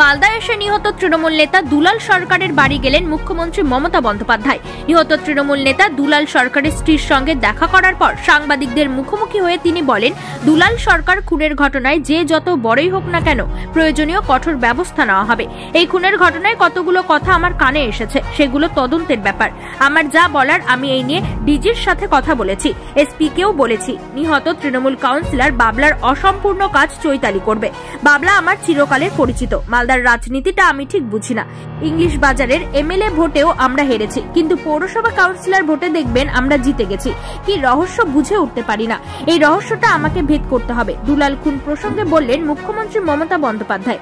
মালদায় এসে নিহত তৃণমূল নেতা দুলাল সরকারের বাড়ি গেলেন মুখ্যমন্ত্রী মমতা বন্দ্যোপাধ্যায়। নিহত তৃণমূল নেতা দুলাল সরকারের স্ত্রীর সঙ্গে দেখা করার পর সাংবাদিকদের মুখোমুখি হয়ে তিনি বলেন, দুলাল সরকার খুনের ঘটনায় যে যত বড়ই হোক না কেন প্রয়োজনীয় কঠোর ব্যবস্থা নেওয়া হবে। এই খুনের ঘটনায় কতগুলো কথা আমার কানে এসেছে, সেগুলো তদন্তের ব্যাপার। আমার যা বলার আমি এই নিয়ে ডিজির সাথে কথা বলেছি, এসপিকেও বলেছি। নিহত তৃণমূল কাউন্সিলর বাবলার অসম্পূর্ণ কাজ চৈতালি করবে। বাবলা আমার চিরকালের পরিচিত। মালদার রাজনীতিটা আমি ঠিক বুঝি না। ইংলিশ বাজারের এমএলএ ভোটেও আমরা হেরেছি, কিন্তু পৌরসভা কাউন্সিলর ভোটে দেখবেন আমরা জিতে গেছি। কি রহস্য বুঝে উঠতে পারি না, এই রহস্যটা আমাকে ভেদ করতে হবে। দুলাল খুন প্রসঙ্গে বললেন মুখ্যমন্ত্রী মমতা বন্দ্যোপাধ্যায়।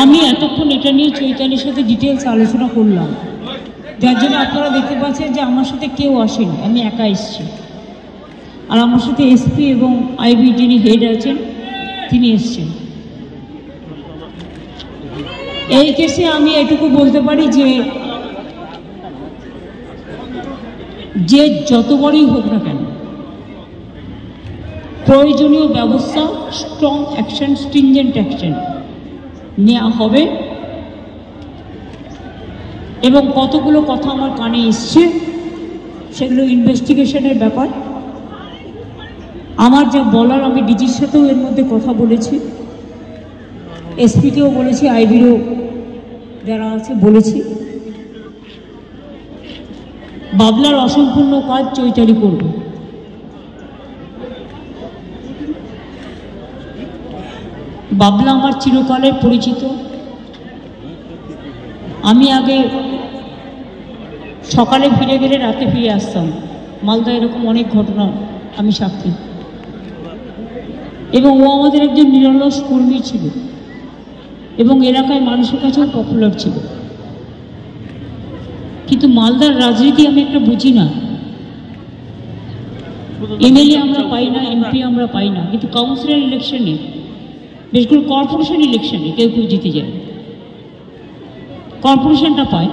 আমি এতক্ষণ এটা নিয়ে চৈতালির সাথে ডিটেলস আলোচনা করলাম, যার জন্য আপনারা দেখতে পাচ্ছেন যে আমার সাথে কেউ আসেনি, আমি একা এসেছি। আর আমার সাথে এসপি এবং আইবি যিনি হেড আছেন তিনি এসছেন। এই কেসে আমি এটুকু বলতে পারি যে যত বড়ই হোক না কেন প্রয়োজনীয় ব্যবস্থা, স্ট্রং অ্যাকশন, স্ট্রিনজেন্ট অ্যাকশন নেওয়া হবে। এবং কতগুলো কথা আমার কানে এসছে, সেগুলো ইনভেস্টিগেশনের ব্যাপার। আমার যা বলার আমি ডিজির সাথেও এর মধ্যে কথা বলেছি, এসপিকেও বলেছি, আইবিরও যারা আছে বলেছি। বাবলার অসম্পূর্ণ কাজ চৈতালি করবে। বাবলা আমার চিরকালের পরিচিত। আমি আগে সকালে ফিরে গেলে রাতে ফিরে আসতাম। মালদা এরকম অনেক ঘটনা আমি সাক্ষী। এবং ও আমাদের একজন নিরলস কর্মী ছিল এবং এলাকায় মানুষের কাছেও পপুলার ছিল। কিন্তু মালদার রাজনীতি আমি একটা বুঝি না। এমএলএ আমরা পাই না, এমপি আমরা পাই না, কিন্তু কাউন্সিলর ইলেকশনে, বেশ করে কর্পোরেশন ইলেকশনে কেউ কেউ জিতে যায়, কর্পোরেশনটা পায়।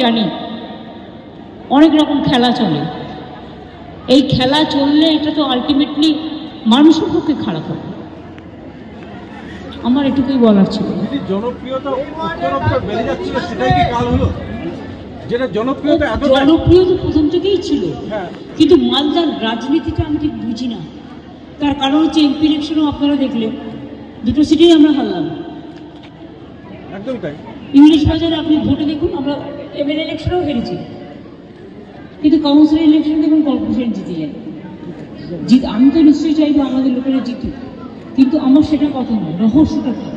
জানি অনেক রকম খেলা চলে। এই খেলা চললে এটা তো আলটিমেটলি মানুষের পক্ষে খারাপ হবে। আমার এটুকুই বলার ছিল। জনপ্রিয়তা বেড়ে যাচ্ছিল, সেটাই কি কাল হলো? যেটা জনপ্রিয়তা প্রথম থেকেই ছিল, কিন্তু মালদার রাজনীতিটা আমি ঠিক বুঝি না। তার কারণ হচ্ছে এমপি ইলেকশনও আপনারা দেখলেন, দুটো সিটেই আমরা হারলাম। একদম তাই। ইংলিশ বাজারে আপনি ভোটে দেখুন, আমরা এমএলএ ইলেকশনেও হেরেছি, কিন্তু কাউন্সিলর ইলেকশন দেখুন কর্পোরেশন জিতে যায়। আমি তো নিশ্চয়ই চাইবো আমাদের লোকেরা জিতুক, কিন্তু আমার সেটা কথা নয়। রহস্যটা কি?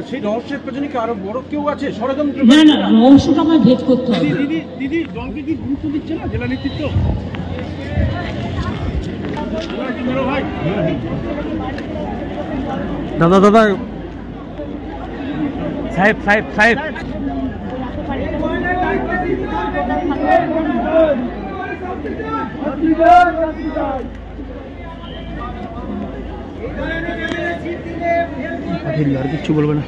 সেই রহস্যের পেছনে কি আরো বড় কেউ আছে, ষড়যন্ত্র? না, রহস্যটা আমার ভেদ করতে হবে। দিদি দলকে কি গুরুত্ব দিচ্ছে না জেলা নেতৃত্ব? দাদা সাহেব আর কিচ্ছু বলবে না।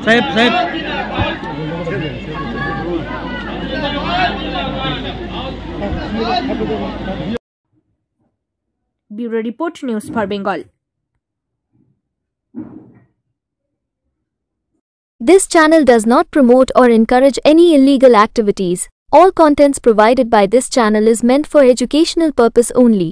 সাহেব bureau report, news for Bengal. This channel does not promote or encourage any illegal activities. All contents provided by this channel is meant for educational purpose only.